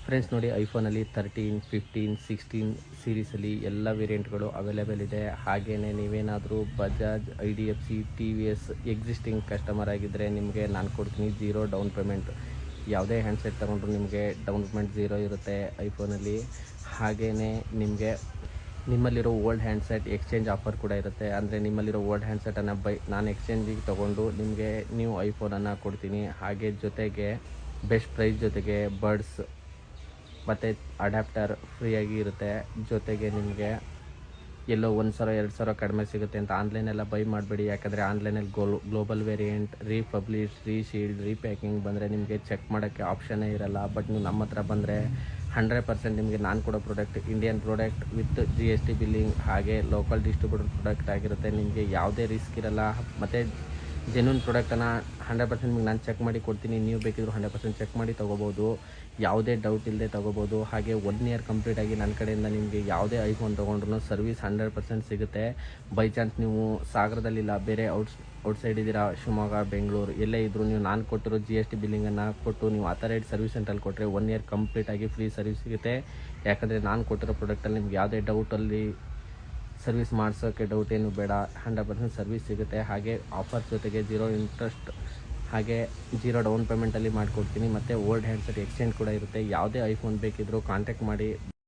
Friends ನೋಡಿ, ಐಫೋನಲ್ಲಿ 13, 15, 16 ಸೀರೀಸಲ್ಲಿ ಎಲ್ಲ ವೇರಿಯಂಟ್ಗಳು available ಇದೆ. ಹಾಗೆಯೇ ನೀವೇನಾದರೂ Bajaj, IDFC, TVS existing customer ಆಗಿದ್ದರೆ ನಿಮಗೆ ನಾನು ಕೊಡ್ತೀನಿ ಝೀರೋ ಡೌನ್ ಪೇಮೆಂಟ್. ಯಾವುದೇ ಹ್ಯಾಂಡ್ಸೆಟ್ ತೊಗೊಂಡ್ರು ನಿಮಗೆ ಡೌನ್ ಪೇಮೆಂಟ್ ಝೀರೋ ಇರುತ್ತೆ ಐಫೋನಲ್ಲಿ. ಹಾಗೆಯೇ ನಿಮಗೆ ನಿಮ್ಮಲ್ಲಿರೋ ಓಲ್ಡ್ ಹ್ಯಾಂಡ್ಸೆಟ್ ಎಕ್ಸ್ಚೇಂಜ್ ಆಫರ್ ಕೂಡ ಇರುತ್ತೆ. ಅಂದರೆ ನಿಮ್ಮಲ್ಲಿರೋ ಓಲ್ಡ್ ಹ್ಯಾಂಡ್ಸೆಟನ್ನು ನಾನು ಎಕ್ಸ್ಚೇಂಜಿಗೆ ತೊಗೊಂಡು ನಿಮಗೆ ನ್ಯೂ ಐಫೋನನ್ನು ಕೊಡ್ತೀನಿ. ಹಾಗೆ ಜೊತೆಗೆ ಬೆಸ್ಟ್ ಪ್ರೈಸ್ ಜೊತೆಗೆ ಬಡ್ಸ್ ಮತ್ತು ಅಡ್ಯಾಪ್ಟರ್ ಫ್ರೀಯಾಗಿ ಇರುತ್ತೆ. ಜೊತೆಗೆ ನಿಮಗೆ ಎಲ್ಲೋ 1,000 2,000 ಕಡಿಮೆ ಸಿಗುತ್ತೆ ಅಂತ ಆನ್ಲೈನೆಲ್ಲ ಬೈ ಮಾಡಬೇಡಿ. ಯಾಕಂದರೆ ಆನ್ಲೈನಲ್ಲಿ ಗ್ಲೋಬಲ್ ವೇರಿಯಂಟ್, ರೀಪಬ್ಲಿಷ್, ರೀಶೀಲ್ಡ್, ರೀಪ್ಯಾಕಿಂಗ್ ಬಂದರೆ ನಿಮಗೆ ಚೆಕ್ ಮಾಡೋಕ್ಕೆ ಆಪ್ಷನ್ನೇ ಇರಲ್ಲ. ಬಟ್ ನೀವು ನಮ್ಮ ಹತ್ರ ಬಂದರೆ 100% ನಿಮಗೆ ನಾನು ಕೊಡೋ product Indian product with GST billing, ಹಾಗೆ ಲೋಕಲ್ ಡಿಸ್ಟ್ರಿಬ್ಯೂಟರ್ ಪ್ರಾಡಕ್ಟ್ ಆಗಿರುತ್ತೆ. ನಿಮಗೆ ಯಾವುದೇ ರಿಸ್ಕ್ ಇರಲ್ಲ. ಮತ್ತು ಜೆನ್ಯೂನ್ ಪ್ರಾಡಕ್ಟನ್ನು 100% ನಿಮಗೆ ನಾನು ಚೆಕ್ ಮಾಡಿ ಕೊಡ್ತೀನಿ. ನೀವು ಬೇಕಿದ್ರು 100% ಚೆಕ್ ಮಾಡಿ ತೊಗೋಬೋದು. ಯಾವುದೇ ಡೌಟ್ ಇಲ್ಲದೆ ತೊಗೋಬೋದು. ಹಾಗೆ 1 ಇಯರ್ ಕಂಪ್ಲೀಟಾಗಿ ನನ್ನ ಕಡೆಯಿಂದ ನಿಮಗೆ ಯಾವುದೇ ಐಫೋನ್ ತೊಗೊಂಡ್ರೂ ಸರ್ವಿಸ್ 100% ಸಿಗುತ್ತೆ. ಬೈ ಚಾನ್ಸ್ ನೀವು ಸಾಗರದಲ್ಲಿಲ್ಲ, ಬೇರೆ ಔಟ್ಸೈಡ್ ಇದ್ದೀರಾ, ಶಿವಮೊಗ್ಗ, ಬೆಂಗಳೂರು ಎಲ್ಲೇ ಇದ್ದರೂ ನೀವು ನಾನು ಕೊಟ್ಟಿರೋ GST ಬಿಲ್ಲಿಂಗನ್ನು ಕೊಟ್ಟು ನೀವು ಅಥರೈಡ್ ಸರ್ವಿಸ್ ಸೆಂಟ್ರಲ್ಲಿ ಕೊಟ್ಟರೆ 1 ಇಯರ್ ಕಂಪ್ಲೀಟಾಗಿ ಫ್ರೀ ಸರ್ವಿಸ್ ಸಿಗುತ್ತೆ. ಯಾಕಂದರೆ ನಾನು ಕೊಟ್ಟಿರೋ ಪ್ರಾಡಕ್ಟಲ್ಲಿ ನಿಮ್ಗೆ ಯಾವುದೇ ಡೌಟಲ್ಲಿ ಸರ್ವಿಸ್ ಮಾಡಿಸೋಕ್ಕೆ ಡೌಟ್ ಏನು ಬೇಡ, 100% ಸರ್ವಿಸ್ ಸಿಗುತ್ತೆ. ಹಾಗೆ ಆಫರ್ ಜೊತೆಗೆ ಝೀರೋ ಇಂಟ್ರೆಸ್ಟ್ ಹಾಗೆ ಝೀರೋ ಡೌನ್ ಪೇಮೆಂಟಲ್ಲಿ ಮಾಡಿಕೊಡ್ತೀನಿ. ಮತ್ತು ಓಲ್ಡ್ ಹ್ಯಾಂಡ್ಸೆಟ್ ಎಕ್ಸ್ಚೇಂಜ್ ಕೂಡ ಇರುತ್ತೆ. ಯಾವುದೇ ಐಫೋನ್ ಬೇಕಿದ್ದರೂ ಕಾಂಟ್ಯಾಕ್ಟ್ ಮಾಡಿ.